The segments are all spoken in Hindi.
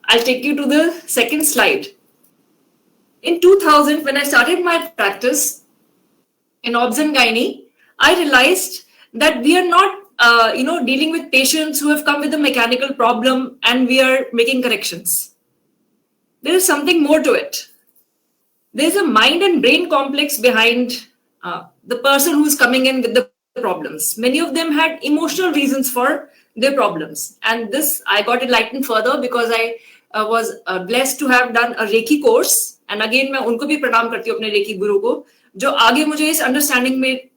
I'll take you to the second slide. In 2000, when I started my practice in obs and gynae, I realized that we are not, dealing with patients who have come with a mechanical problem and we are making corrections. There is something more to it. There's a mind and brain complex behind the person who's coming in with the problems. Many of them had emotional reasons for their problems. And this, I got enlightened further because I was blessed to have done a Reiki course. And again, मैं उनको भी प्रणाम करती हूँ अपने Reiki गुरु को, जो आगे मुझे इस अंडरस्टैंडिंग में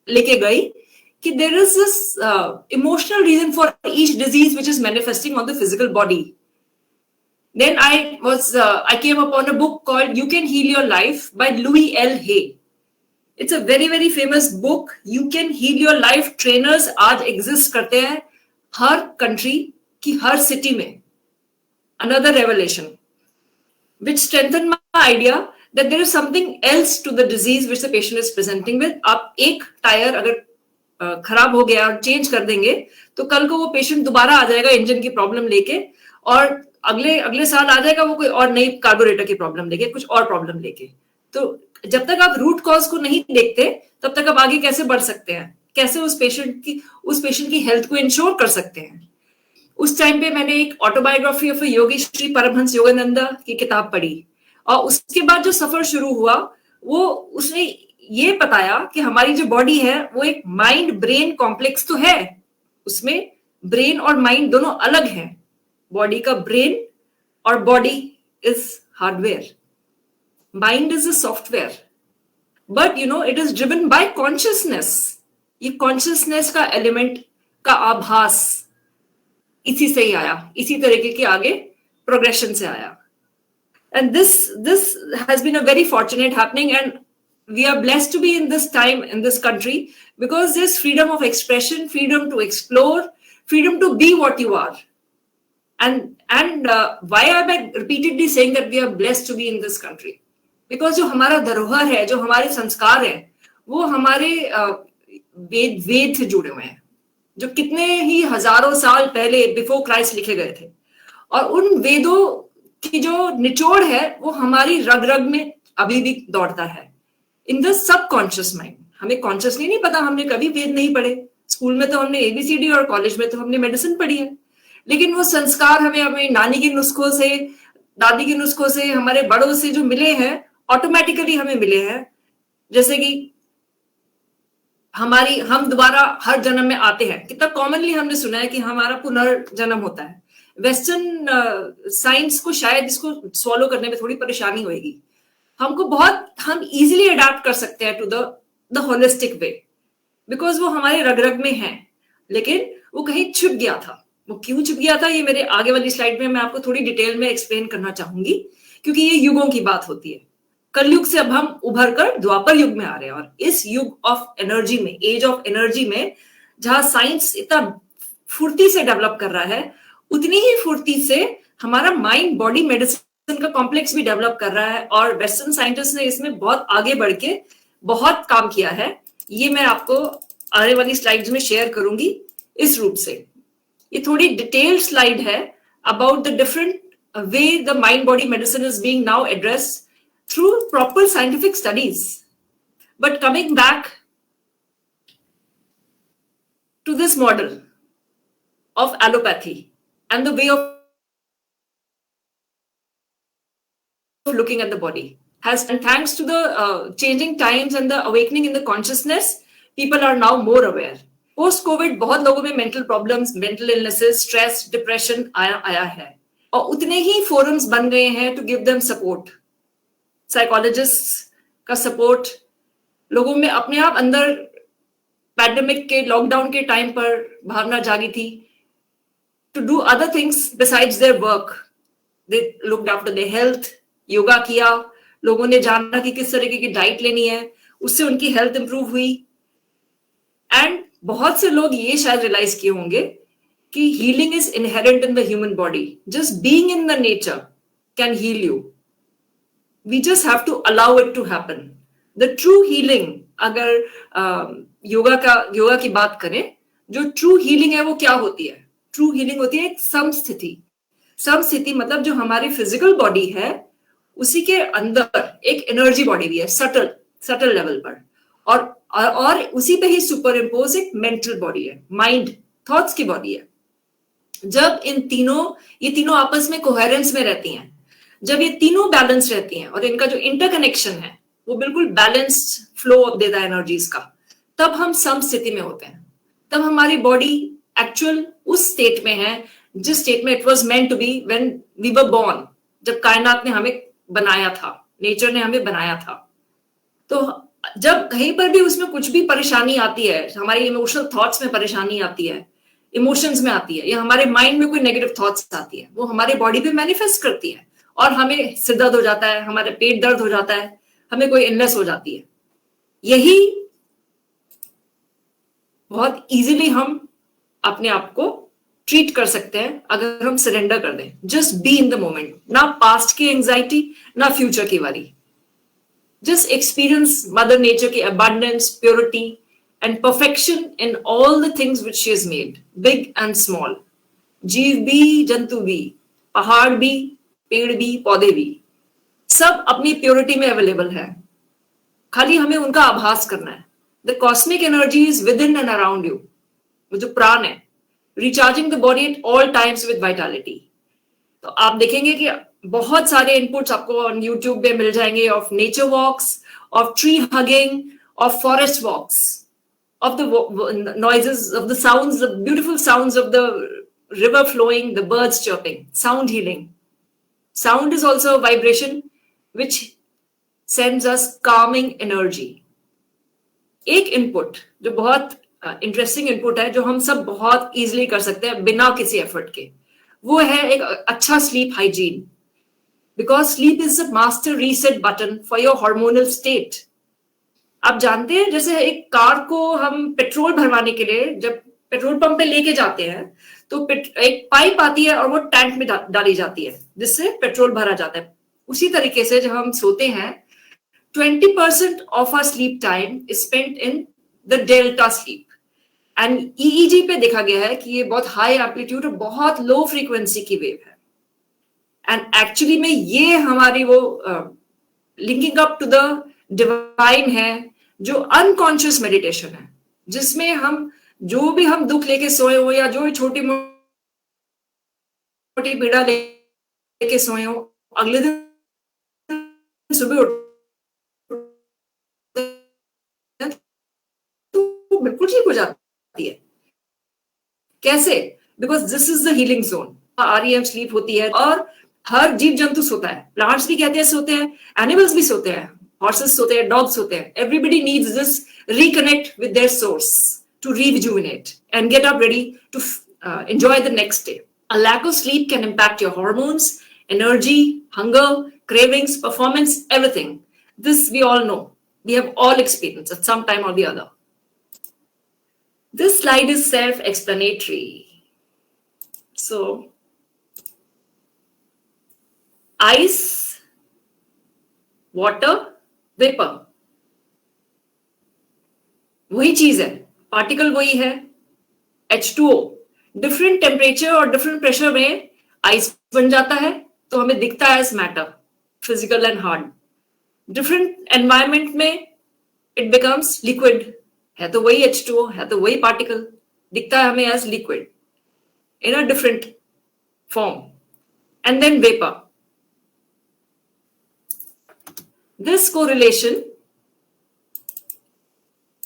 लेके गई कि there is this emotional reason for each disease which is manifesting on the physical body. Then I came upon a book called You Can Heal Your Life by Louis L. Hay. It's a very, very famous book. You Can Heal Your Life trainers आज exist करते हैं हर country की हर city में. Another revelation, which strengthened my idea that there is something else to the disease which the patient is presenting with. आप एक टायर अगर खराब हो गया और चेंज कर देंगे तो कल को वो पेशेंट दोबारा आ जाएगा इंजन की प्रॉब्लम लेके, और अगले साल आ जाएगा वो कोई और नई कार्बोरेटर की प्रॉब्लम लेके, कुछ और प्रॉब्लम लेके. तो जब तक आप रूट कॉज को नहीं देखते तब तक आप आगे कैसे बढ़ सकते हैं, कैसे उस पेशेंट की हेल्थ को इंश्योर कर सकते हैं. उस टाइम पे मैंने एक ऑटोबायोग्राफी ऑफ योगी श्री परमहंस योगानंदा की किताब पढ़ी, और उसके बाद जो सफर शुरू हुआ वो उसने ये बताया कि हमारी जो बॉडी है वो एक माइंड ब्रेन कॉम्प्लेक्स तो है, उसमें ब्रेन और माइंड दोनों अलग हैं. बॉडी का ब्रेन और body is hardware, mind is a software, but it is driven by consciousness. ये कॉन्शियसनेस का एलिमेंट का आभास इसी से ही आया, इसी तरीके के आगे प्रोग्रेशन से आया. And this has been a very fortunate happening, and we are blessed to be in this time in this country because there's freedom of expression, freedom to explore, freedom to be what you are. And why am I repeatedly saying that we are blessed to be in this country? Because जो हमारा धरोहर है, जो हमारे संस्कार हैं, वो हमारे वेद से जुड़े हुए हैं, जो कितने ही हजारों साल पहले बिफोर क्राइस्ट लिखे गए थे. और उन वेदों की जो निचोड़ है वो हमारी रग रग में अभी भी दौड़ता है, इन द सबकॉन्शियस माइंड. हमें कॉन्शियसली नहीं पता, हमने कभी वेद नहीं पढ़े. स्कूल में तो हमने ABCD और कॉलेज में तो हमने मेडिसिन पढ़ी है, लेकिन वो संस्कार हमें नानी के नुस्खों से, दादी के नुस्खों से, हमारे बड़ों से जो मिले हैं, ऑटोमेटिकली हमें मिले हैं. जैसे कि हम दोबारा हर जन्म में आते हैं, कितना कॉमनली हमने सुना है कि हमारा पुनर्जन्म होता है. वेस्टर्न साइंस को शायद इसको सॉल्व करने में थोड़ी परेशानी होगी. हम इजीली अडैप्ट कर सकते हैं to the holistic way, because वो हमारे रग रग में है, लेकिन वो कहीं छिप गया था. वो क्यों छिप गया था, ये मेरे आगे वाली स्लाइड में मैं आपको थोड़ी डिटेल में एक्सप्लेन करना चाहूंगी, क्योंकि ये युगों की बात होती है. कलयुग से अब हम उभर कर द्वापर युग में आ रहे हैं, और इस युग ऑफ एनर्जी में, एज ऑफ एनर्जी में, जहां साइंस इतना फुर्ती से डेवलप कर रहा है, उतनी ही फुर्ती से हमारा माइंड बॉडी मेडिसिन का कॉम्प्लेक्स भी डेवलप कर रहा है. और वेस्टर्न साइंटिस्ट ने इसमें बहुत आगे बढ़ के बहुत काम किया है. ये मैं आपको आने वाली स्लाइड्स में शेयर करूंगी इस रूप से. ये थोड़ी डिटेल्ड स्लाइड है about the different way the mind body medicine is being now addressed through proper scientific studies. But coming back to this model of allopathy and the way of looking at the body and thanks to the changing times and the awakening in the consciousness, people are now more aware. Post COVID बहुत लोगों में mental problems, mental illnesses, stress, depression आया है, और उतने ही forums बन गए हैं to give them support. Psychologist का सपोर्ट, लोगों में अपने आप अंदर पैंडेमिक के लॉकडाउन के टाइम पर भावना जागी थी to do other things besides their work. They looked after their health, yoga किया, लोगों ने जाना कि किस तरीके की डाइट लेनी है, उससे उनकी हेल्थ इंप्रूव हुई. एंड बहुत से लोग ये शायद रियलाइज किए होंगे कि healing is inherent in the human body. Just being in the nature can heal you. We just have to allow it to happen. The true healing, अगर योगा की बात करें, जो true healing है वो क्या होती है? True healing होती है एक समस्थिति. समस्थिति मतलब जो हमारी फिजिकल बॉडी है उसी के अंदर एक एनर्जी बॉडी भी है, सटल लेवल पर, और उसी पे ही सुपर इम्पोज एक मेंटल बॉडी है, माइंड, थॉट्स की बॉडी है। जब ये तीनों आपस में कोहेरेंस में रहती हैं, जब ये तीनों बैलेंस रहती हैं और इनका जो इंटरकनेक्शन है वो बिल्कुल बैलेंस्ड फ्लो देता है एनर्जीज का, तब हम सम स्थिति में होते हैं। तब हमारी बॉडी एक्चुअल उस स्टेट में है जिस स्टेट में it was meant to be when we were born, जब कायनात ने हमें बनाया था, नेचर ने हमें बनाया था। तो जब कहीं पर भी उसमें कुछ भी परेशानी आती है, हमारी इमोशनल थॉट्स में परेशानी आती है, इमोशंस में आती है, या हमारे माइंड में कोई नेगेटिव थॉट्स आती है, वो हमारे बॉडी पे मैनिफेस्ट करती है और हमें सिर दर्द हो जाता है, हमारे पेट दर्द हो जाता है, हमें कोई इलनेस हो जाती है। यही बहुत इजीली हम अपने आप को ट्रीट कर सकते हैं अगर हम सरेंडर कर दें। Just be in the moment, ना पास्ट की एंजाइटी ना फ्यूचर की worry. Just experience mother nature की abundance, purity and perfection in all the things which she is made, big and small. जीव भी, जंतु भी, पहाड़ भी, पेड़ भी, पौधे भी, सब अपनी प्योरिटी में अवेलेबल है, खाली हमें उनका आभास करना है। The cosmic energy is with in and around you, वो जो प्राण है, recharging the body at all times with vitality. तो आप देखेंगे कि बहुत सारे इनपुट्स आपको ऑन यूट्यूब पे मिल जाएंगे of nature walks, of tree hugging, of forest walks, of the noises, of the sounds, the beautiful sounds of the river flowing, the birds chirping, sound healing. Sound is also a vibration which sends us calming energy. एक इनपुट जो बहुत इंटरेस्टिंग इनपुट है, जो हम सब बहुत इजीली कर सकते हैं बिना किसी एफर्ट के, वो है एक अच्छा sleep hygiene. Because sleep is the master reset button for your hormonal state. आप जानते हैं, जैसे एक कार को हम पेट्रोल भरवाने के लिए जब पेट्रोल पंप पे लेके जाते हैं तो एक पाइप आती है और वो टैंक में डाली जाती है जिससे पेट्रोल भरा जाता है। उसी तरीके से जब हम सोते हैं 20% of our sleep time is spent in the delta sleep. And EEG पे देखा गया है कि ये बहुत हाई एम्पलीट्यूड और बहुत लो फ्रीक्वेंसी की वेव है। एंड एक्चुअली में ये हमारी वो linking up to the divine है, जो अनकॉन्शियस मेडिटेशन है, जिसमें हम जो भी हम दुख लेके सोए हो या जो छोटी मोटी पीड़ा लेके सोए हो, अगले दिन सुबह तो बिल्कुल ठीक हो जाती है। कैसे? Because this is the healing zone. REM sleep होती है और हर जीव जंतु सोता है, प्लांट्स भी कहते हैं सोते हैं, एनिमल्स भी सोते हैं, हॉर्सेस सोते हैं, डॉग्स होते हैं। Everybody needs this reconnect with their source to rejuvenate and get up ready to enjoy the next day. A lack of sleep can impact your hormones, energy, hunger, cravings, performance, everything. This we all know. We have all experienced at some time or the other. This slide is self-explanatory. So, ice, water, vapor, वही चीज है, पार्टिकल वही है, H2O। डिफरेंट टेम्परेचर और डिफरेंट प्रेशर में आइस बन जाता है तो हमें दिखता है as matter, physical and hard. Different environment में इट बिकम्स लिक्विड, है तो वही H2O, है तो वही पार्टिकल, दिखता है हमें as liquid in a different form. And then vapour. This correlation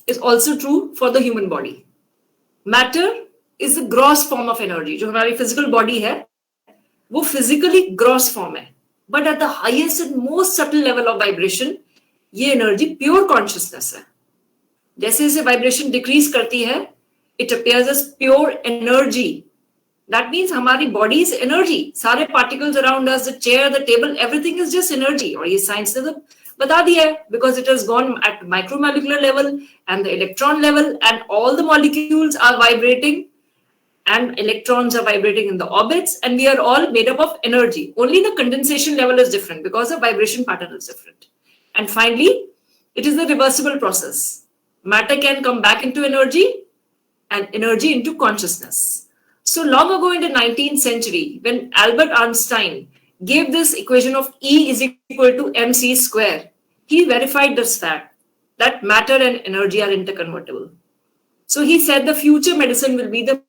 is also true for the human body. Matter is the gross form of energy. जो हमारी physical body है वो physically gross form है, but at the highest and most subtle level of vibration ये energy pure consciousness है। जैसे जैसे vibration decrease करती है, it appears as pure energy. That means हमारी body is energy. सारे particles around us, the chair, the table, everything is just energy. और ये science ने तो बता दिया है, because it has gone at micromolecular level and the electron level, and all the molecules are vibrating and electrons are vibrating in the orbits, and we are all made up of energy. Only the condensation level is different because the vibration pattern is different. And finally, it is a reversible process. Matter can come back into energy and energy into consciousness. So long ago in the 19th century, when Albert Einstein gave this equation of E is equal to mc square, he verified this fact that matter and energy are interconvertible. So he said the future medicine will be the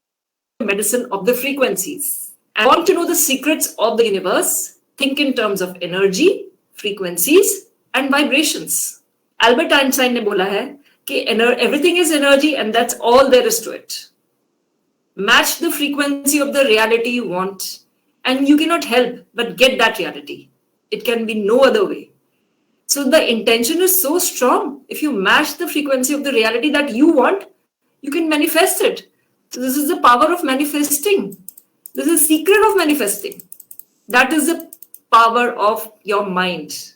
medicine of the frequencies. And if you want to know the secrets of the universe, think in terms of energy, frequencies, and vibrations. Albert Einstein ने बोला है कि everything is energy and that's all there is to it. Match the frequency of the reality you want, and you cannot help but get that reality. It can be no other way. So the intention is so strong. If you match the frequency of the reality that you want, you can manifest it. So this is the power of manifesting. This is the secret of manifesting. That is the power of your mind.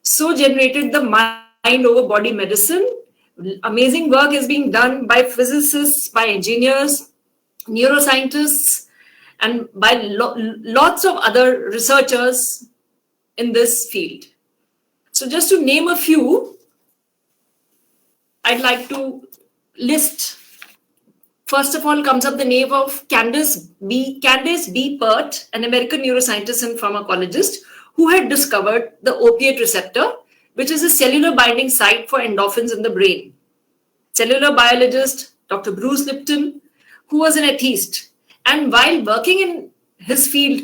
So generated the mind over body medicine. Amazing work is being done by physicists, by engineers, neuroscientists, and by lots of other researchers in this field. So just to name a few, I'd like to list. First of all comes up the name of Candace B. Pert, an American neuroscientist and pharmacologist who had discovered the opiate receptor, which is a cellular binding site for endorphins in the brain. Cellular biologist Dr. Bruce Lipton, who was an atheist, and while working in his field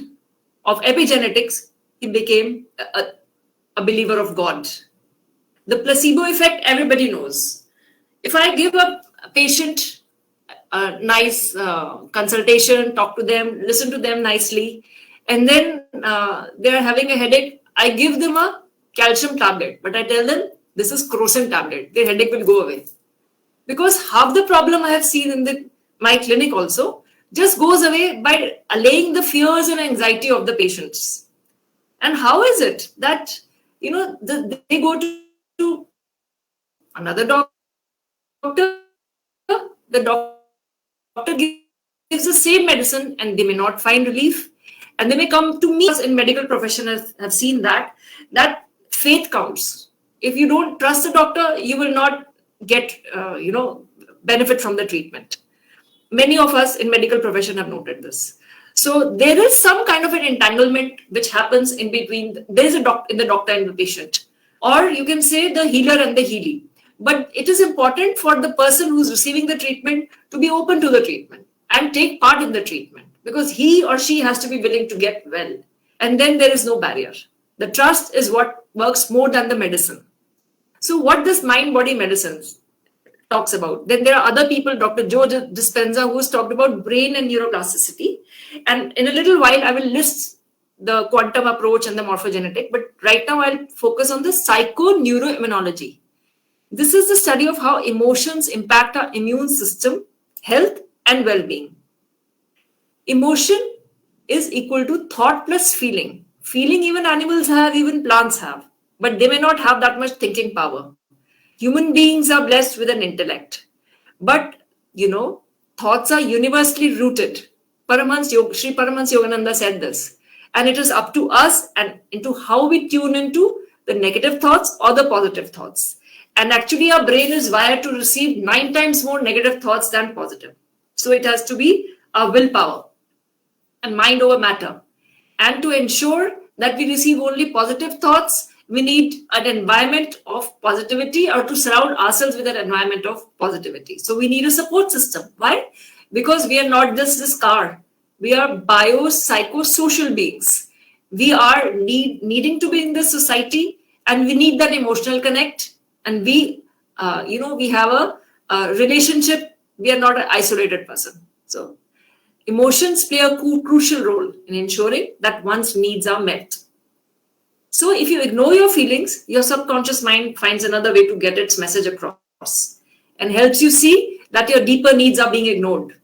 of epigenetics, he became a believer of God. The placebo effect, everybody knows. If I give a patient a nice consultation, talk to them, listen to them nicely, and then they're having a headache, I give them a calcium tablet, but I tell them this is crocin tablet, their headache will go away. Because half the problem I have seen in my clinic also just goes away by allaying the fears and anxiety of the patients. And how is it that, they go to another doctor, the doctor gives the same medicine and they may not find relief, and they may come to me. In medical profession have seen that faith counts. If you don't trust the doctor, you will not get benefit from the treatment. Many of us in medical profession have noted this. So there is some kind of an entanglement which happens in between. There is in the doctor and the patient, or you can say the healer and the healee. But it is important for the person who's receiving the treatment to be open to the treatment and take part in the treatment, because he or she has to be willing to get well. And then there is no barrier. The trust is what works more than the medicine. So what this mind-body medicine talks about. Then there are other people, Dr. Joe Dispenza, who has talked about brain and neuroplasticity. And in a little while, I will list the quantum approach and the morphogenetic. But right now, I'll focus on the psychoneuroimmunology. This is the study of how emotions impact our immune system, health, and well-being. Emotion is equal to thought plus feeling. Feeling even animals have, even plants have, but they may not have that much thinking power. Human beings are blessed with an intellect, but thoughts are universally rooted. Sri Paramahansa Yogananda said this, and it is up to us and into how we tune into the negative thoughts or the positive thoughts. And actually, our brain is wired to receive 9 times more negative thoughts than positive. So it has to be our willpower and mind over matter. And to ensure that we receive only positive thoughts, we need an environment of positivity, or to surround ourselves with an environment of positivity. So we need a support system. Why? Because we are not just this car. We are biopsychosocial beings. We are needing to be in this society, and we need that emotional connect. And we have a relationship. We are not an isolated person. So emotions play a crucial role in ensuring that one's needs are met. So if you ignore your feelings, your subconscious mind finds another way to get its message across and helps you see that your deeper needs are being ignored.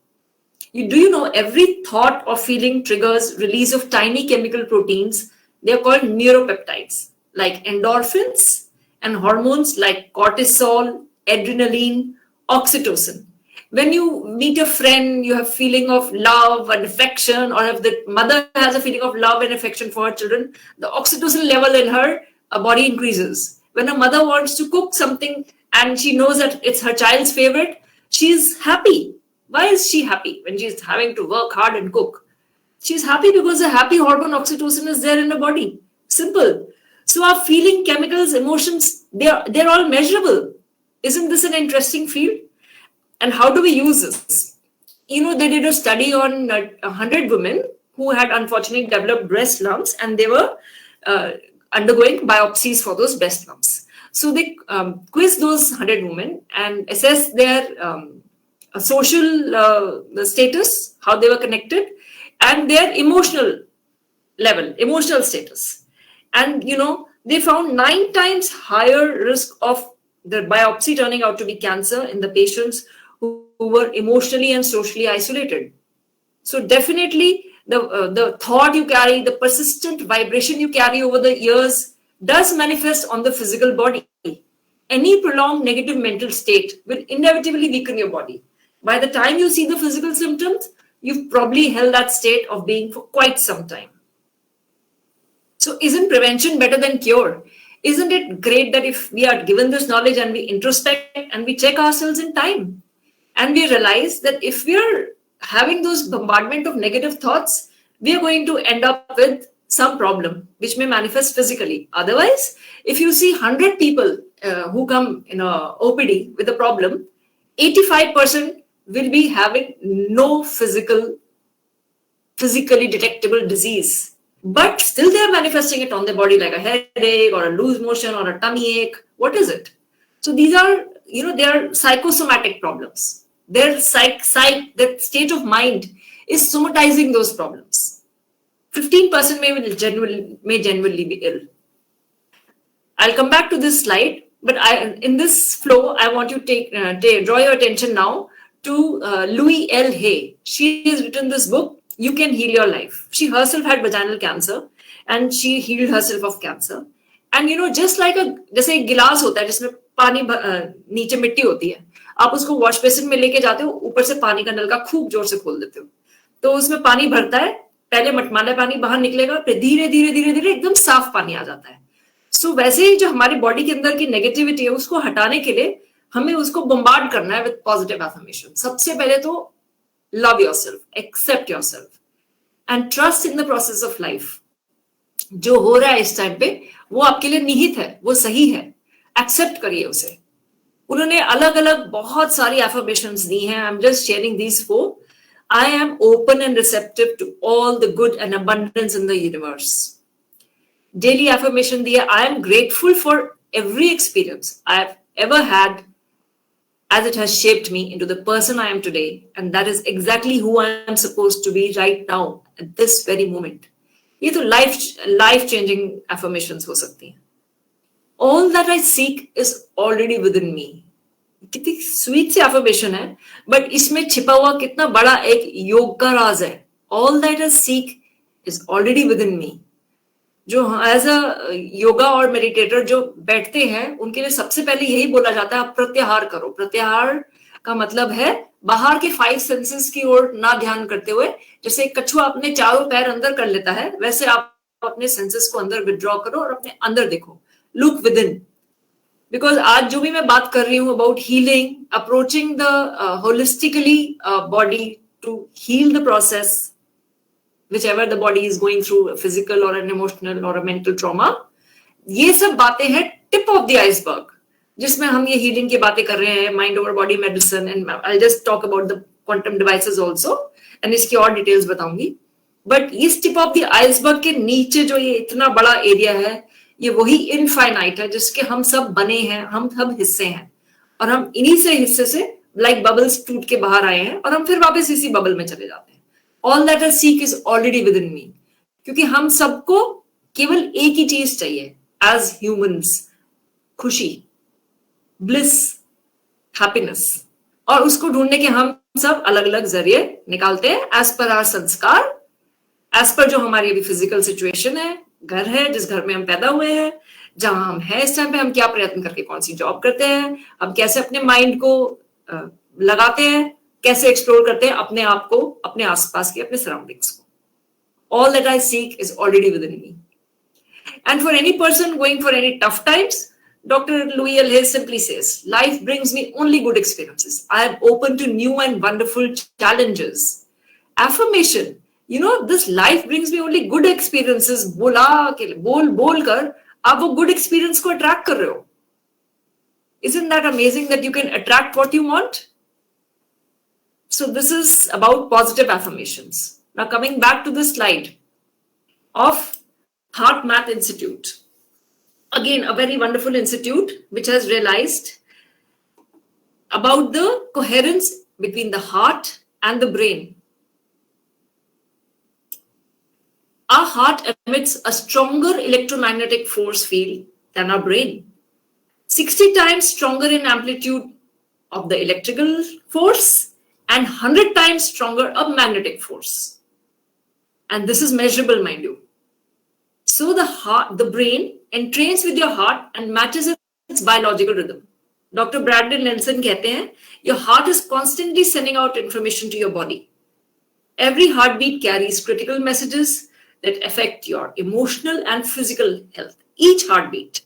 Do you know every thought or feeling triggers release of tiny chemical proteins? They are called neuropeptides, like endorphins, and hormones like cortisol, adrenaline, oxytocin. When you meet a friend, you have feeling of love and affection, or if the mother has a feeling of love and affection for her children, the oxytocin level in her body increases. When a mother wants to cook something and she knows that it's her child's favorite, she's happy. Why is she happy when she's having to work hard and cook? She's happy because the happy hormone oxytocin is there in her body. Simple. So our feeling, chemicals, emotions, they're all measurable. Isn't this an interesting field? And how do we use this? They did a study on 100 women who had unfortunately developed breast lumps, and they were undergoing biopsies for those breast lumps. So they quizzed those 100 women and assessed their social status, how they were connected, and their emotional level, emotional status. And, they found 9 times higher risk of the biopsy turning out to be cancer in the patients who were emotionally and socially isolated. So definitely the thought you carry, the persistent vibration you carry over the years does manifest on the physical body. Any prolonged negative mental state will inevitably weaken your body. By the time you see the physical symptoms, you've probably held that state of being for quite some time. So isn't prevention better than cure? Isn't it great that if we are given this knowledge and we introspect and we check ourselves in time, and we realize that if we are having those bombardment of negative thoughts, we are going to end up with some problem which may manifest physically. Otherwise, if you see 100 people who come in a OPD with a problem, 85% will be having no physically detectable disease. But still they are manifesting it on their body like a headache or a loose motion or a tummy ache. What is it? So these are, they are psychosomatic problems. Their that state of mind is somatizing those problems. 15% may genuinely be ill. I'll come back to this slide, but in this flow, I want you to draw your attention now to Louise L. Hay. She has written this book, You Can Heal Your Life. She herself had vaginal cancer and she healed herself of cancer. And just like जैसे एक गिलास होता है जिसमें पानी नीचे मिट्टी होती है, आप उसको वॉश बेसिन में लेके जाते हो, ऊपर से पानी का नल का खूब जोर से खोल देते हो, तो उसमें पानी भरता है, पहले मटमैला पानी बाहर निकलेगा, फिर धीरे धीरे धीरे धीरे एकदम साफ पानी आ जाता है. सो वैसे ही जो हमारी बॉडी के अंदर की नेगेटिविटी है उसको हटाने के लिए हमें उसको बम्बार्ड करना है विद पॉजिटिव एफर्मेशन. सबसे पहले तो love yourself, accept yourself and trust in the process of life. जो हो रहा है इस टाइम पे वो आपके लिए निहित है, वो सही है, एक्सेप्ट करिए उसे. उन्होंने अलग अलग बहुत सारी एफर्मेशंस दी हैं. I am just sharing these 4. I am open and receptive to all the good and abundance in the universe. Daily affirmation diya, I am grateful for every experience I have ever had as it has shaped me into the person I am today. And that is exactly who I am supposed to be right now at this very moment. ये तो life changing affirmations हो सकती हैं. All that I seek is already within me. कितनी स्वीट सी एफर्मेशन है, बट इसमें छिपा हुआ कितना बड़ा एक योग का राज है. All that I seek is already with in me. जो एज अ योगा और मेडिटेटर जो बैठते हैं उनके लिए सबसे पहले यही बोला जाता है, आप प्रत्याहार करो. प्रत्याहार का मतलब है बाहर के 5 सेंसेस की ओर ना ध्यान करते हुए, जैसे एक कछुआ अपने चारों पैर अंदर कर लेता है, वैसे आप अपने सेंसेस को अंदर विड्रॉ करो और अपने अंदर देखो. Look with in. बिकॉज आज जो भी मैं बात कर रही हूँ about healing, approaching the holistically body to heal the process which ever the body is going through, physical और एन इमोशनल और मेंटल ट्रॉमा, ये सब बातें हैं टिप ऑफ द आइसबर्ग जिसमें हम ये हीलिंग की बातें कर रहे हैं, mind over body medicine. And I just talk about the quantum devices also, and इसकी और डिटेल्स बताऊंगी. बट इस टिप ऑफ द आइसबर्ग के नीचे जो ये इतना बड़ा एरिया है, ये वही इनफाइनाइट है जिसके हम सब बने हैं, हम सब हिस्से हैं, और हम इन्हीं से हिस्से से लाइक बबल्स टूट के बाहर आए हैं और हम फिर वापस इसी बबल में चले जाते हैं. All that I seek is already with in me. क्योंकि हम सबको केवल एक ही चीज चाहिए एज ह्यूमंस, खुशी, ब्लिस, हैप्पीनेस, और उसको ढूंढने के हम सब अलग अलग जरिए निकालते हैं एज पर आवर संस्कार, एज पर जो हमारी अभी फिजिकल सिचुएशन है, घर है जिस घर में हम पैदा हुए हैं, जहां हम हैं इस टाइम पे, हम क्या प्रयत्न करके कौन सी जॉब करते हैं, हम कैसे अपने माइंड को लगाते हैं, कैसे एक्सप्लोर करते हैं अपने आप को, अपने आसपास के, अपने सराउंडिंग्स को. All that I seek is already with in me. And for any person going for any tough times, Dr. Louis L. Hay simply says, life brings me only good experiences. I am open to new and wonderful challenges. Affirmation, this life brings me only good experiences. बोल कर आप वो good experience को attract कर रहे हो. Isn't that amazing that you can attract what you want? So this is about positive affirmations. Now coming back to the slide of Heart Math Institute. Again, a very wonderful institute which has realized about the coherence between the heart and the brain. Our heart emits a stronger electromagnetic force field than our brain. 60 times stronger in amplitude of the electrical force and 100 times stronger of magnetic force. And this is measurable, mind you. So the brain entrains with your heart and matches its biological rhythm. Dr. Brandon Nelson कहते हैं, your heart is constantly sending out information to your body. Every heartbeat carries critical messages that affect your emotional and physical health. Each heartbeat.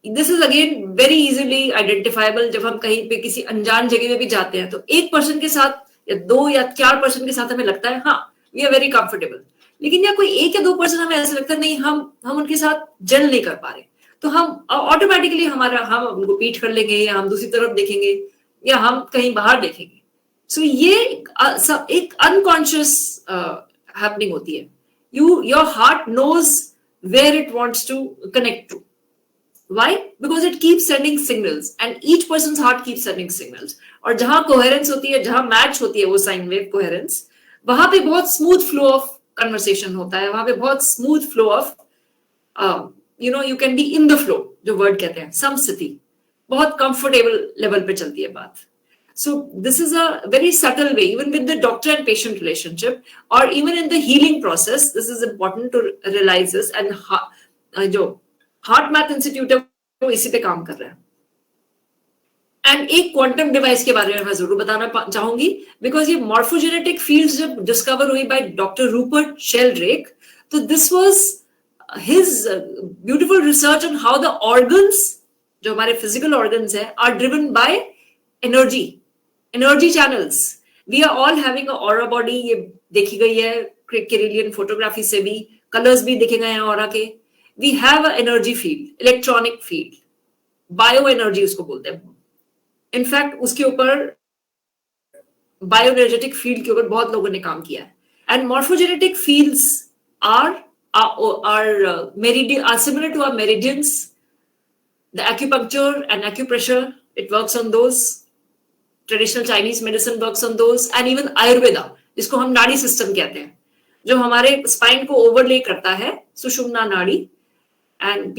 This is again very easily identifiable. जब हम कहीं पे किसी अनजान जगह में भी जाते हैं तो एक पर्सन के साथ या 2 या 4 पर्सन के साथ हमें लगता है हाँ we are very comfortable. लेकिन या कोई 1 या 2 पर्सन हमें ऐसा लगता है नहीं हम उनके साथ जल नहीं कर पा रहे, तो हम ऑटोमेटिकली हम उनको पीठ कर लेंगे या हम दूसरी तरफ देखेंगे या हम कहीं बाहर देखेंगे. सो ये एक अनकॉन्शियस हैपनिंग होती है. Your heart knows where it wants to connect to. Why? Because it keeps sending signals and each person's heart keeps sending signals. और जहां coherence होती है, जहां match होती है वो sine wave coherence, वहां पे बहुत smooth flow of conversation होता है, वहां पे बहुत smooth flow of you can be in the flow, जो word कहते हैं, samsati, बहुत comfortable level पे चलती है बात. So this is a very subtle way, even with the doctor and patient relationship, or even in the healing process, this is important to realize this. And जो हार्ट मैथ इंस्टीट्यूट है वो इसी पे काम कर रहा है. एंड एक क्वांटम डिवाइस के बारे में मैं जरूर बताना चाहूंगी, बिकॉज ये मॉर्फोजेनेटिक फील्ड्स जब डिस्कवर हुई बाय डॉक्टर रूपर्ट शेल्ड्रेक, तो this was his beautiful research on how the organs, जो हमारे फिजिकल ऑर्गन्स है, are driven by energy channels. We are all having a aura body. ये देखी गई है कैरेलियन फोटोग्राफी से भी, कलर्स भी देखे गए हैं ऑरा के. We have an energy field, electronic field, bioenergy उसको बोलते हैं. इनफैक्ट उसके ऊपर बायोएनर्जेटिक फील्ड के ऊपर बहुत लोगों ने काम किया है. And morphogenetic fields are similar to our meridians. The acupuncture and acupressure, it works on those. Traditional Chinese medicine works on those, and even Ayurveda, जिसको हम नाड़ी सिस्टम कहते हैं, जो हमारे स्पाइन को ओवरले करता है, सुषुम्ना नाड़ी. एंड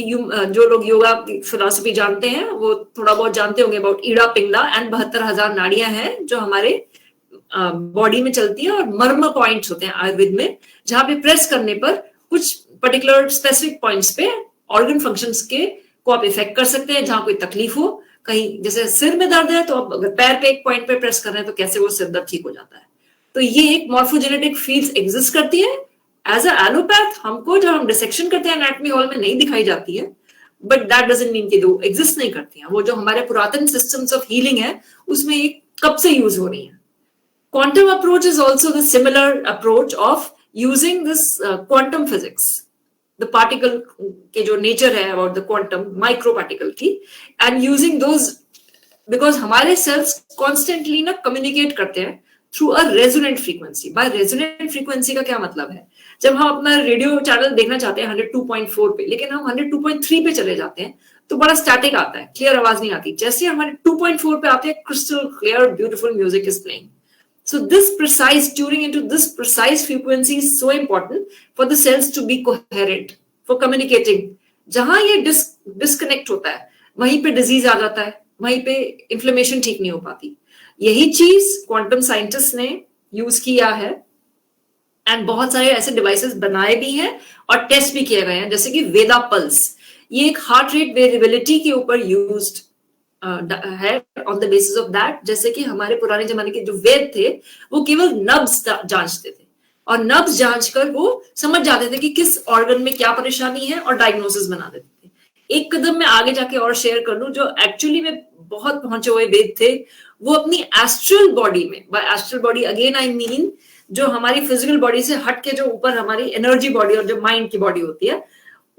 जो लोग योगा की फिलॉसफी जानते हैं वो थोड़ा बहुत जानते होंगे अबाउट ईड़ा पिंगला एंड 72,000 नाड़ियां हैं जो हमारे बॉडी में चलती है. और मर्म पॉइंट्स होते हैं आयुर्वेद में, जहां पे प्रेस करने पर कुछ पर्टिकुलर स्पेसिफिक पॉइंट्स पे ऑर्गन फंक्शंस के को आप इफेक्ट कर सकते हैं. जहां कोई तकलीफ हो, कहीं जैसे सिर में दर्द है तो आप अगर पैर पे एक पॉइंट पे प्रेस कर रहे हैं तो कैसे वो सिर दर्द ठीक हो जाता है. तो ये एक मॉर्फोजेनेटिक फील्ड्स एग्जिस्ट करती है. एज अ एलोपैथ हमको जब हम डिसेक्शन करते हैं एनाटॉमी हॉल में नहीं दिखाई जाती है, बट दैट डजंट मीन कि वो एग्जिस्ट नहीं करती हैं. वो जो हमारे पुरातन सिस्टम्स ऑफ हीलिंग है उसमें एक कब से यूज हो रही है. Quantum approach is also the similar approach of using this quantum physics, the particle के जो नेचर है about the quantum micro particle की, एंड यूजिंग दोज बिकॉज हमारे सेल्स कॉन्स्टेंटली ना कम्युनिकेट करते हैं through a resonant frequency. By resonant frequency का क्या मतलब है? जब हम अपना रेडियो चैनल देखना चाहते हैं 102.4 पे, लेकिन हम 102.3 पे चले जाते हैं तो बड़ा स्टैटिक आता है, क्लियर आवाज नहीं आती. जैसे हमारे 2.4 पे आते हैं, crystal clear beautiful music is playing. So this precise tuning into this precise frequency is so important for the cells to be coherent for communicating. जहां ये डिस्कनेक्ट होता है वहीं पे डिजीज आ जाता है, वहीं पे इन्फ्लेमेशन ठीक नहीं हो पाती. यही चीज क्वांटम साइंटिस्ट ने यूज किया है एंड बहुत सारे ऐसे डिवाइसेस बनाए भी हैं और टेस्ट भी किए गए हैं, जैसे कि वेदा पल्स. ये एक हार्ट रेट वेरिएबिलिटी के ऊपर यूज्ड है on the basis of that. जैसे कि हमारे पुराने जमाने के जो वेद थे वो केवल नब्ज जांचते थे और नब्ज जांच कर वो समझ जाते थे कि किस ऑर्गन में क्या परेशानी है और डायग्नोसिस बना देते थे. एक कदम मैं आगे जाके और शेयर कर लूं, जो एक्चुअली में बहुत पहुंचे हुए वेद थे, वो अपनी एस्ट्रल बॉडी में, by astral body again I mean जो हमारी फिजिकल बॉडी से हट के जो ऊपर हमारी एनर्जी बॉडी और जो माइंड की बॉडी होती है,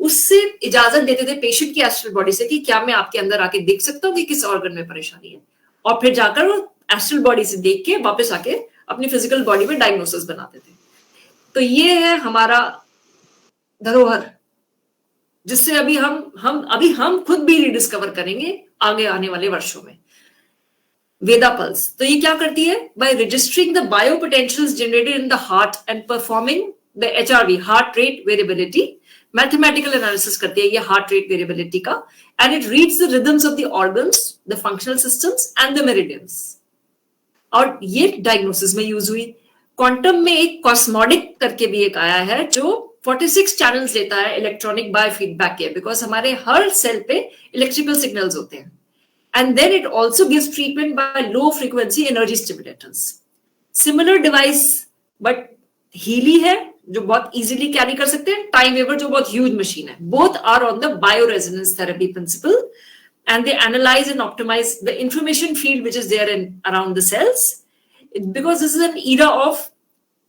उससे इजाजत देते थे पेशेंट की एस्ट्रल बॉडी से कि क्या मैं आपके अंदर आके देख सकता हूँ कि किस ऑर्गन में परेशानी है, और फिर जाकर वो एस्ट्रल बॉडी से देख के वापस आके अपनी फिजिकल बॉडी में डायग्नोसिस बनाते थे। तो ये है हमारा धरोहर, जिससे अभी हम खुद भी रिडिस्कवर करेंगे आगे आने वाले वर्षों में। वेदा पल्स तो ये क्या करती है, by registering the bio potentials generated in the heart and performing the HRV, heart rate variability, mathematical analysis करती है ये हार्ट रेट वेरिएबिलिटी का, and it reads the rhythms of the organs, the functional systems and the meridians, और ये डायग्नोसिस में यूज हुई। क्वांटम में एक कॉस्मोडिक करके भी एक आया है जो 46 चैनल्स लेता है इलेक्ट्रॉनिक बायोफीडबैक के, बिकॉज हमारे हर सेल पे इलेक्ट्रिकल सिग्नल्स होते हैं, and then it also gives treatment by low frequency energy stimulators. Similar device but Healy है जो बहुत easily carry कर सकते हैं, Time Waver जो बहुत huge machine है, both are on the bioresonance therapy principle and they analyze and optimize the information field which is there in around the cells, because this is an era of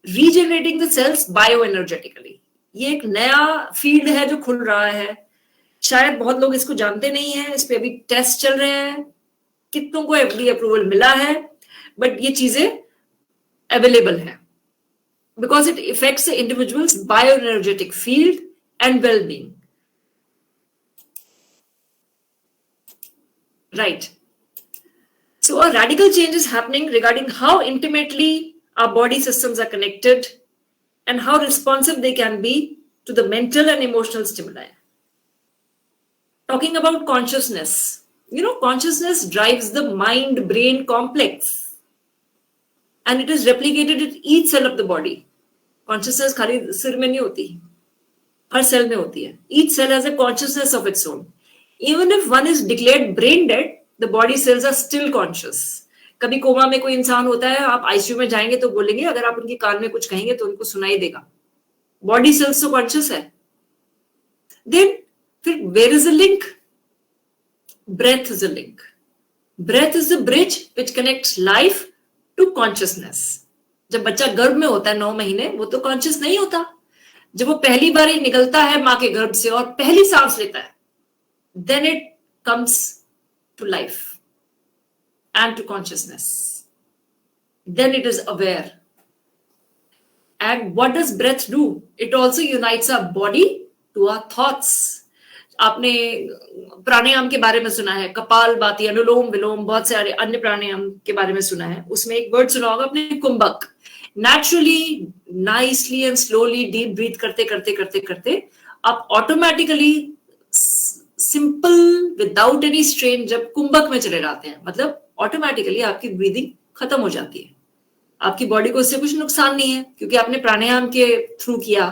regenerating the cells bioenergetically. ये एक नया फील्ड है जो खुल रहा है, शायद बहुत लोग इसको जानते नहीं है, इस पे अभी टेस्ट चल रहे हैं, कितनों को FDA अप्रूवल मिला है, बट ये चीजें अवेलेबल है because it affects the individual's bioenergetic field and wellbeing, right? So a radical change is happening regarding how intimately our body systems are connected and how responsive they can be to the mental and emotional stimuli. Talking about consciousness, consciousness drives the mind-brain complex and it is replicated in each cell of the body. Consciousness खाली सिर में नहीं होती, हर सेल में होती है. Each cell has a consciousness of its own. Even if one is declared brain dead, the body cells are still conscious. कभी कोमा में कोई इंसान होता है, आप आईसीयू में जाएंगे तो बोलेंगे, अगर आप उनके कान में कुछ कहेंगे तो उनको सुनाई देगा. बॉडी सेल्स तो कॉन्शियस है. देन फिर where is a link? Breath is a link. Breath is the bridge which connects life to consciousness. जब बच्चा गर्भ में होता है 9 महीने, वो तो कॉन्शियस नहीं होता. जब वो पहली बार ही निकलता है मां के गर्भ से और पहली सांस लेता है, then it comes to life and to consciousness. Then it is aware. And what does breath do? It also unites our body to our thoughts. आपने प्राणायाम के बारे में सुना है, कपालभाति, अनुलोम विलोम, बहुत सारे अन्य प्राणायाम के बारे में सुना है. उसमें एक वर्ड सुना होगा आपने, कुंभक. Naturally, nicely and slowly deep breath करते करते करते करते आप automatically simple without any strain जब कुंभक में चले जाते हैं, मतलब ऑटोमेटिकली आपकी ब्रीदिंग खत्म हो जाती है. आपकी बॉडी को इससे कुछ नुकसान नहीं है क्योंकि आपने प्राणायाम के थ्रू किया.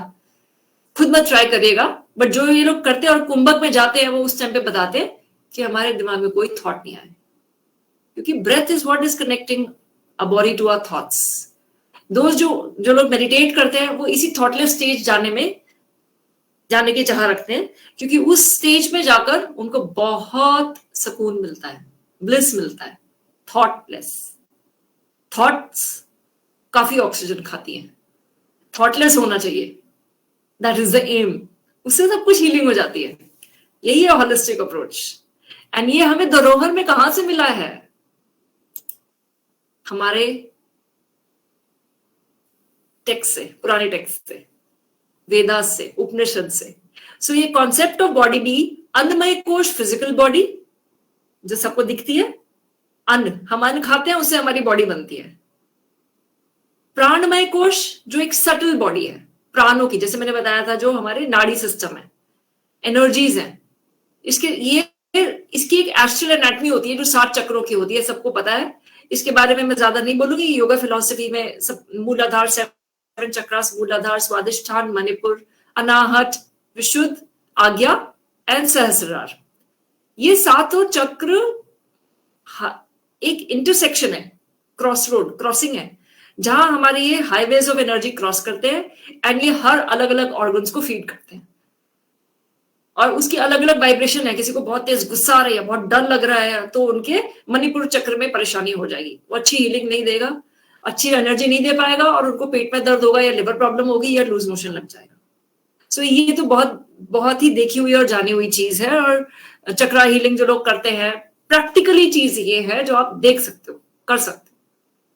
खुद मत ट्राई करिएगा, बट जो ये लोग करते हैं और कुंभक में जाते हैं, वो उस टाइम पे बताते हैं कि हमारे दिमाग में कोई थॉट नहीं आए, क्योंकि breath is what is connecting a body to our thoughts. जो लोग मेडिटेट करते हैं वो इसी थॉटलेस स्टेज जाने की चाह रखते हैं, क्योंकि उस स्टेज में जाकर उनको बहुत सुकून मिलता है, ब्लिस मिलता है. थॉटलेस थॉट्स काफी ऑक्सीजन खाती हैं, थॉटलेस होना चाहिए. That is the aim. उससे सब कुछ हीलिंग हो जाती है. यही है होलिस्टिक अप्रोच. एंड ये हमें धरोहर में कहां से मिला है? हमारे टेक्स्ट से, पुराने टेक्स्ट से, वेदास से, उपनिषद से. सो ये कॉन्सेप्ट ऑफ बॉडी भी, अन्नमय कोश फिजिकल बॉडी जो सबको दिखती है, अन्न हम अन्न खाते हैं उससे हमारी बॉडी बनती है. प्राणमय कोश जो एक सटल बॉडी है प्राणों की, जैसे मैंने बताया था, जो हमारे नाड़ी सिस्टम है, एनर्जीज हैं. इसकी एक एस्ट्रल एनाटॉमी होती है जो 7 चक्रों की होती है, सबको पता है. इसके बारे में मैं ज्यादा नहीं बोलूंगी. योगा फिलॉसफी में सब मूलाधार, 7 चक्रास, मूलाधार, स्वादिष्ठान, मणिपुर, अनाहत, विशुद्ध, आज्ञा एंड सहस्रार, ये 7 चक्र एक इंटरसेक्शन है, क्रॉसिंग है, जहां हमारे ये हाईवेज ऑफ एनर्जी क्रॉस करते हैं एंड ये हर अलग अलग ऑर्गन्स को फीड करते हैं. और उसकी अलग अलग वाइब्रेशन है, किसी को बहुत तेज गुस्सा आ रही है, बहुत डर लग रहा है, तो उनके मणिपुर चक्र में परेशानी हो जाएगी, वो अच्छी हीलिंग नहीं देगा, अच्छी एनर्जी नहीं दे पाएगा, और उनको पेट में दर्द होगा या लिवर प्रॉब्लम होगी या लूज मोशन लग जाएगा। सो ये तो बहुत बहुत ही देखी हुई और जानी हुई चीज है। और चक्रा हीलिंग जो लोग करते हैं, प्रैक्टिकली चीज ये है जो आप देख सकते हो, कर सकते हो।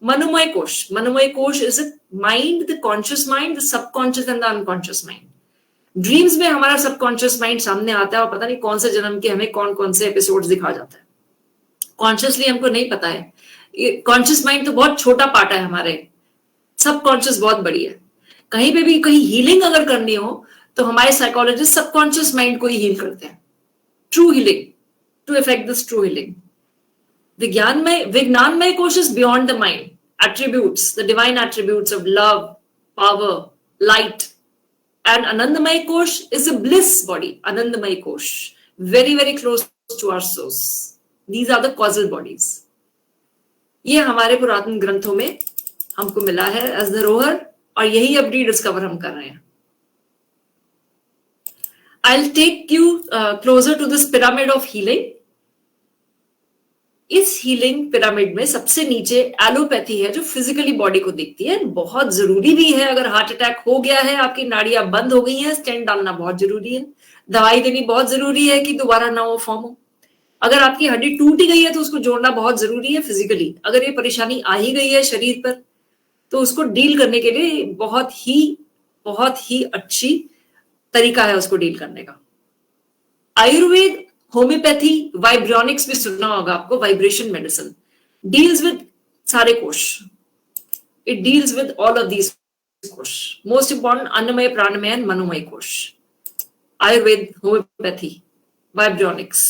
मनोमय कोश is a mind, the conscious mind, the subconscious and the unconscious mind. Dreams में हमारा सबकॉन्शियस माइंड सामने आता है और पता नहीं कौन से जन्म के हमें कौन कौन से एपिसोड्स दिखा जाता है, कॉन्शियसली हमको नहीं पता है। कॉन्शियस माइंड तो बहुत छोटा पार्ट है हमारे, सबकॉन्शियस बहुत बड़ी है। कहीं पे भी कहीं हीलिंग अगर करनी हो तो हमारे साइकोलॉजिस्ट सबकॉन्शियस माइंड को ही हील करते हैं, true healing, to effect this true healing. Vijnanamaya kosha is beyond the mind, attributes, the divine attributes of love, power, light. And Anandamay Kosh is a bliss body, Anandamay Kosh, very, very close to our source. These are the causal bodies. ये हमारे पुरातन ग्रंथों में हमको मिला है एज धरोहर, और यही अब रीडिस्कवर हम कर रहे हैं। I'll take you closer to this pyramid of healing. इस हीलिंग पिरामिड में सबसे नीचे एलोपैथी है, जो फिजिकली बॉडी को देखती है, बहुत जरूरी भी है। अगर हार्ट अटैक हो गया है, आपकी नाड़ियां बंद हो गई हैं, स्टेंट डालना बहुत जरूरी है, दवाई देनी बहुत जरूरी है कि दोबारा ना वो फॉर्म हो। अगर आपकी हड्डी टूट ही गई है तो उसको जोड़ना बहुत जरूरी है फिजिकली। अगर ये परेशानी आ ही गई है शरीर पर, तो उसको डील करने के लिए बहुत ही अच्छी तरीका है उसको डील करने का। आयुर्वेद, होम्योपैथी, वाइब्रोनिक्स भी सुनना होगा आपको, वाइब्रेशन मेडिसिन डील्स विद सारे कोश, it deals with all of these kosha. Most important annamaya, pranamaya and manomaya kosha. Ayurveda, homeopathy, vibronics,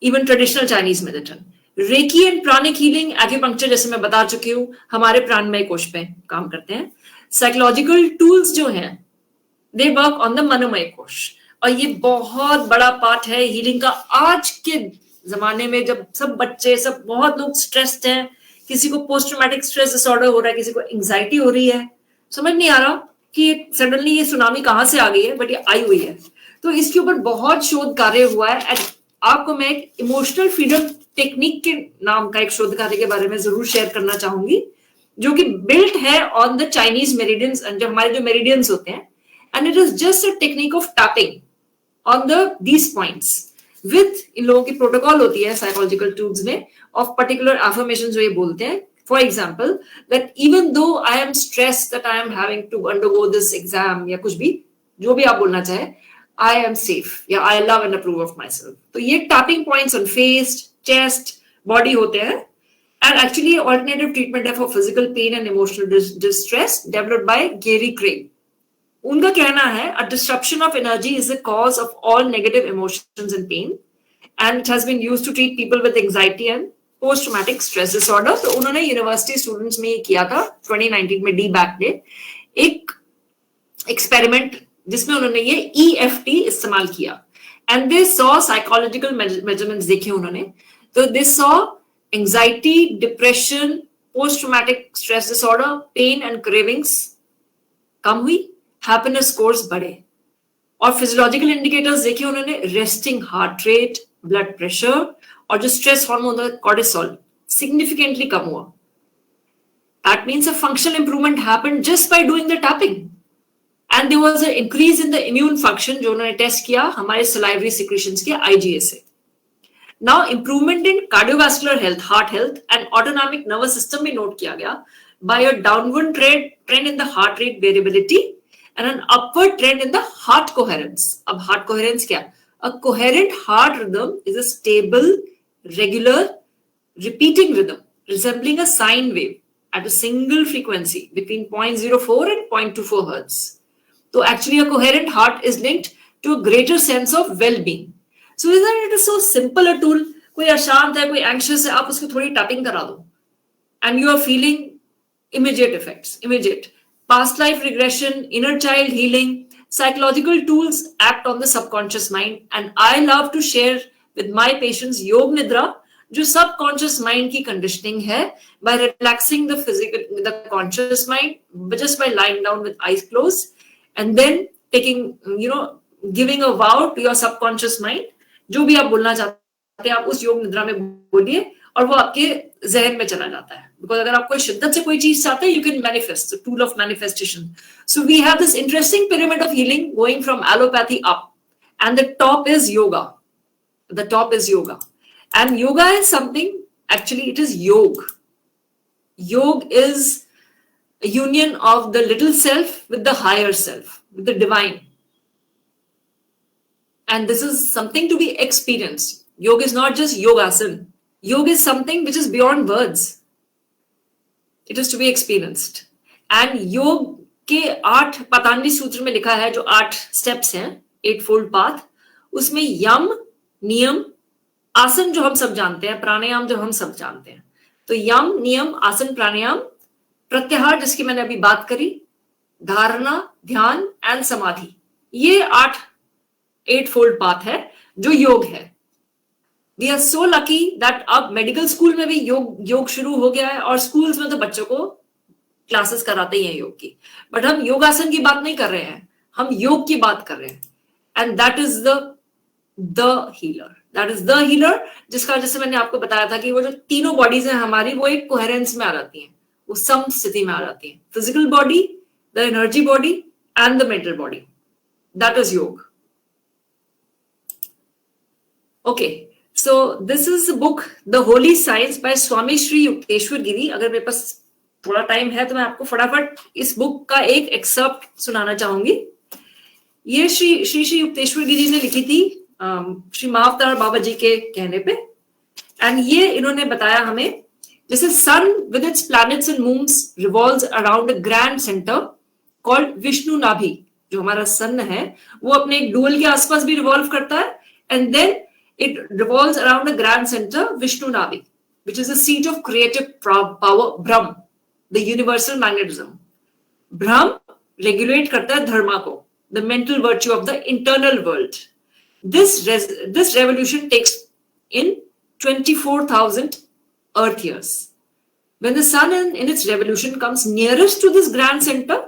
even traditional Chinese medicine, reiki and pranic healing, acupuncture जैसे मैं बता चुकी हूं, हमारे प्राणमय कोश पे काम करते हैं। साइकोलॉजिकल टूल्स जो हैं, दे वर्क ऑन द मनोमय कोश, और ये बहुत बड़ा पार्ट है हीलिंग का। आज के जमाने में जब सब बच्चे, सब बहुत लोग स्ट्रेस्ड हैं, किसी को पोस्ट ट्रॉमेटिक स्ट्रेस डिसऑर्डर हो रहा है, किसी को एंजाइटी हो रही है, समझ नहीं आ रहा कि सडनली ये सुनामी कहां से आ गई है, बट ये आई हुई है। तो इसके ऊपर बहुत शोध कार्य हुआ है। एंड आपको मैं एक इमोशनल फ्रीडम टेक्निक के नाम का एक शोध कार्य के बारे में जरूर शेयर करना चाहूंगी, जो कि बिल्ट है ऑन द चाइनीज मेरिडियंस, जो हमारे जो मेरिडियंस होते हैं, and it is just a technique of tapping on these points with, इन लोगों की प्रोटोकॉल होती है साइकोलॉजिकल टूल्स में, ऑफ पर्टिकुलर एफर्मेशन जो ये बोलते हैं। For example, that even though I am stressed that I am having to undergo this exam, या कुछ भी, जो भी आप बोलना चाहे, आई एम सेफ, या I love and approve of myself. तो ये tapping points on face, chest, body होते हैं। एंड एक्चुअली ऑल्टरनेटिव ट्रीटमेंट है for physical pain and emotional distress, developed by Gary Craig. उनका कहना है, a disruption of energy is the cause of all negative emotions and pain, and it has been used to treat people with anxiety and post-traumatic stress disorder. तो उन्होंने यूनिवर्सिटी स्टूडेंट्स में ये किया था 2019 में, डी बैक ने एक एक्सपेरिमेंट जिसमें उन्होंने ये EFT इस्तेमाल किया, and they saw psychological measurements देखे उन्होंने। तो they saw anxiety, depression, post traumatic stress disorder, pain and cravings कम हुई, हैप्पीनेस स्कोर्स बढ़े, और फिजियोलॉजिकल इंडिकेटर्स देखे उन्होंने, resting heart rate, blood pressure, और जो स्ट्रेस हार्मोन होता है कॉर्टिसोल, सिग्निफिकेंटली कम हुआ। That means a functional improvement happened just by doing the tapping, and there was a increase in the immune function, जो उन्होंने टेस्ट किया हमारे सलाइवरी सिक्रीशंस के IgA से। Now improvement in cardiovascular health, heart health and autonomic nervous system भी नोट किया गया by a downward trend in the heart rate variability and an upward trend in the heart coherence. अब heart coherence क्या? A coherent heart rhythm is a stable, regular, repeating rhythm resembling a sine wave at a single frequency between 0.04 and 0.24 hertz. So actually a coherent heart is linked to a greater sense of well-being. So isn't it so simple a tool? कोई अशांत है, कोई anxious है, आप उसको थोड़ी tapping करा दो, and you are feeling immediate effects, immediate. Past life regression, inner child healing, psychological tools act on the subconscious mind, and I love to share with my patients योग निद्रा, जो subconscious mind की conditioning है, by relaxing the conscious mind just by lying down with eyes closed, and then taking giving a vow to your subconscious mind, जो भी आप बोलना चाहते हैं आप उस योग निद्रा में बोलिए और वो आपके जहन में चला जाता है. बिकॉज अगर आप कोई शिद्दत से कोई चीज चाहते हैं, you can manifest, the tool of manifestation. So we have this interesting pyramid of healing going from allopathy up, and the top is yoga. The top is yoga, and yoga is something, actually it is yog. Yog is a union of the little self with the higher self, with the divine. And this is something to be experienced. Yoga is not just yogasan. Yoga is something which is beyond words. It is to be experienced. And योग के 8 पतंजलि सूत्र में लिखा है, जो 8 स्टेप्स हैं, 8-fold path, उसमें यम, नियम, आसन जो हम सब जानते हैं, प्राणायाम जो हम सब जानते हैं. तो यम, नियम, आसन, प्राणायाम, प्रत्याहार जिसकी मैंने अभी बात करी, धारणा, ध्यान एंड समाधि, ये 8-fold path है जो योग है. We are so lucky that अब मेडिकल स्कूल में भी योग शुरू हो गया है, और स्कूल्स में तो बच्चों को क्लासेस कराते ही हैं योग की. बट हम योगासन की बात नहीं कर रहे हैं, हम योग की बात कर रहे हैं. And that is the healer. That is the healer, जिसका, जैसे मैंने आपको बताया था कि वो जो तीनों बॉडीज हैं हमारी, वो एक कोहेरेंस में आ जाती हैं, वो सम स्थिति में आ जाती हैं. Physical body, the energy body and the mental body. That is योग. Okay, so this is the book The Holy Science by Swami Sri Yukteswar Giri. अगर मेरे पास थोड़ा टाइम है तो मैं आपको फटाफट इस बुक का एक एक्सर्प्ट सुनाना चाहूंगी. ये श्री युक्तेश्वर गिरी ने लिखी थी श्री महाअवतार बाबा जी के कहने पे. एंड ये इन्होंने बताया हमें, जैसे सन with its planets and moons revolves around a grand centre called Vishnu नाभि. जो हमारा सन है वो अपने एक डुअल के आसपास भी रिवॉल्व करता है, and then it revolves around a grand center, Vishnu Navi, which is the seat of creative power, Brahm, the universal magnetism. Brahm regulate करता है धर्मा को, the mental virtue of the internal world. This revolution takes in 24,000 Earth years. When the sun in its revolution comes nearest to this grand center,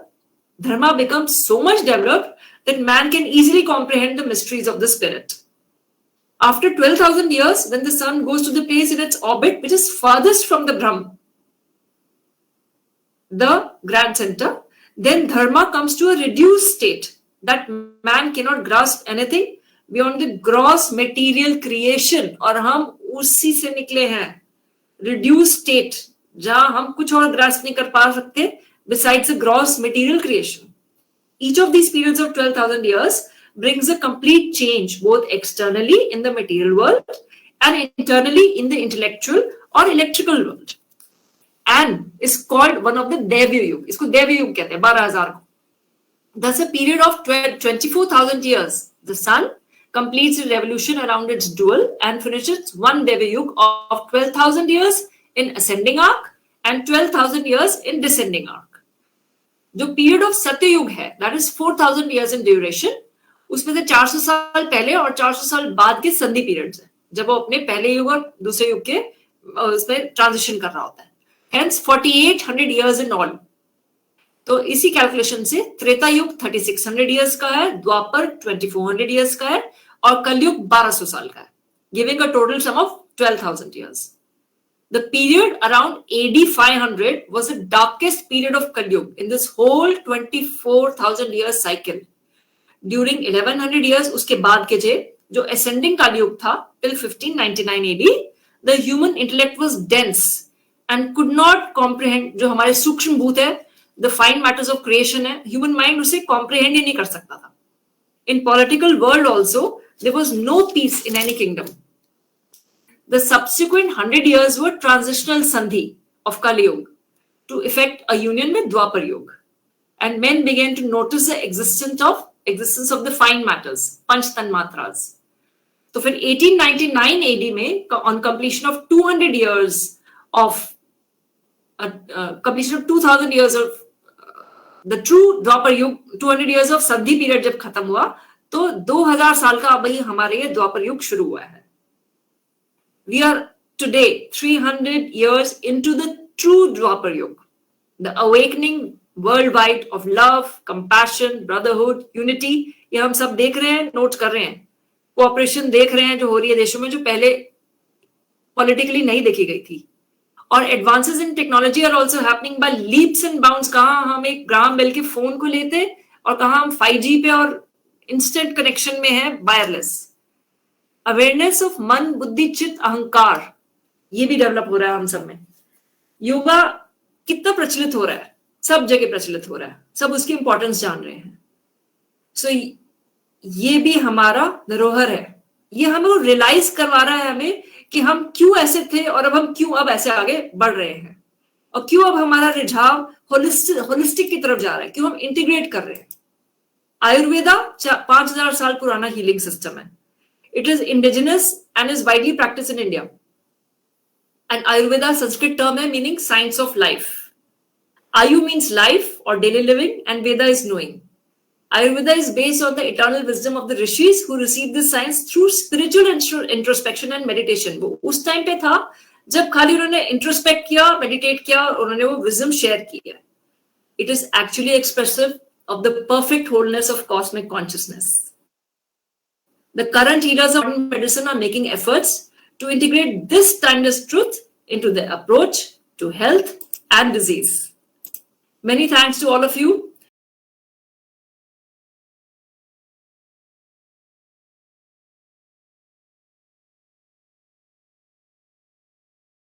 dharma becomes so much developed that man can easily comprehend the mysteries of the spirit. After 12,000 years, when the sun goes to the place in its orbit which is farthest from the Brahm, the grand center, then dharma comes to a reduced state that man cannot grasp anything beyond the gross material creation. और हम उसी से निकले हैं, reduced state, जहां हम कुछ और grasp नहीं कर पा सकते besides the gross material creation. Each of these periods of 12,000 years brings a complete change both externally in the material world and internally in the intellectual or electrical world, and is called one of the Devya Yug. इसको देव्य युग कहते हैं, 12,000 को. Thus a period of 24,000 years, the sun completes a revolution around its dual and finishes one Devya Yug of 12,000 years in ascending arc and 12,000 years in descending arc. जो period of सत्य युग है, that is 4,000 years in duration, उसमें से 400 साल पहले और 400 साल बाद के संधि पीरियड्स हैं, जब वो अपने पहले युग और दूसरे युग के उसमें ट्रांजिशन कर रहा होता है. Hence 4,800 years in all. तो इसी कैलकुलेशन से त्रेता युग 3,600 years का है, द्वापर 2,400 years का है, और कलयुग 1,200 साल का है, giving a total sum of 12,000 years. The period around AD 500 was the darkest period of Kalyug in this whole 24,000 years cycle. During 1100 years उसके बाद के जो ascending कालयुग था till 1599 AD, the human intellect was dense and could not comprehend, जो हमारे सूक्ष्म भूत है, the fine matters of creation है, human mind उसे comprehend ही नहीं कर सकता था. In political world also, there was no peace in any kingdom. The subsequent 100 years were transitional sandhi of Kali Yuga to effect a union with Dwapar Yuga, and men began to notice the existence of the fine matters, Panch Tanmatras. तो फिर 1899 AD में, on completion of 200 years of completion of 2,000 years of the true Dwapar Yuga, 200 years of Sandhi period जब खत्म हुआ, तो 2000 साल का अब ही हमारे ये द्वापर युग शुरू हुआ है. We are today 300 years into the true Dwapar Yuga, the awakening world wide of love, compassion, brotherhood, unity, ये हम सब देख रहे हैं, नोट कर रहे हैं. कोऑपरेशन देख रहे हैं जो हो रही है देशों में, जो पहले पॉलिटिकली नहीं देखी गई थी. और advances in technology are also happening by leaps and bounds. कहाँ हम एक ग्राम बेल के फोन को लेते और कहाँ हम 5G पे और इंस्टेंट कनेक्शन में है वायरलेस. अवेयरनेस ऑफ मन, बुद्धि, चित्त, अहंकार, ये भी डेवलप हो रहा है हम सब में. योगा कितना प्रचलित हो रहा है, सब जगह प्रचलित हो रहा है, सब उसकी इंपॉर्टेंस जान रहे हैं. सो ये भी हमारा धरोहर है. ये हमें रियलाइज करवा रहा है हमें कि हम क्यों ऐसे थे और अब क्यों ऐसे आगे बढ़ रहे हैं, और क्यों अब हमारा रुझाव होलिस्टिक की तरफ जा रहा है, क्यों हम इंटीग्रेट कर रहे हैं. आयुर्वेदा 5000 साल पुराना हीलिंग सिस्टम है. It is indigenous and is widely practice in India. And Ayurveda Sanskrit term है मीनिंग साइंस ऑफ लाइफ. आयु मीन्स लाइफ और daily living, and Veda is knowing. Ayurveda is based on the eternal wisdom of the rishis who received this science through spiritual introspection and meditation. वो उस टाइम पे था जब खाली उन्होंने इंट्रोस्पेक्ट किया, मेडिटेट किया और उन्होंने वो विजडम शेयर किया. It is actually expressive of the perfect wholeness of cosmic consciousness. The current healers of modern medicine are making efforts to integrate this timeless truth into their approach to health and disease. Many thanks to all of you.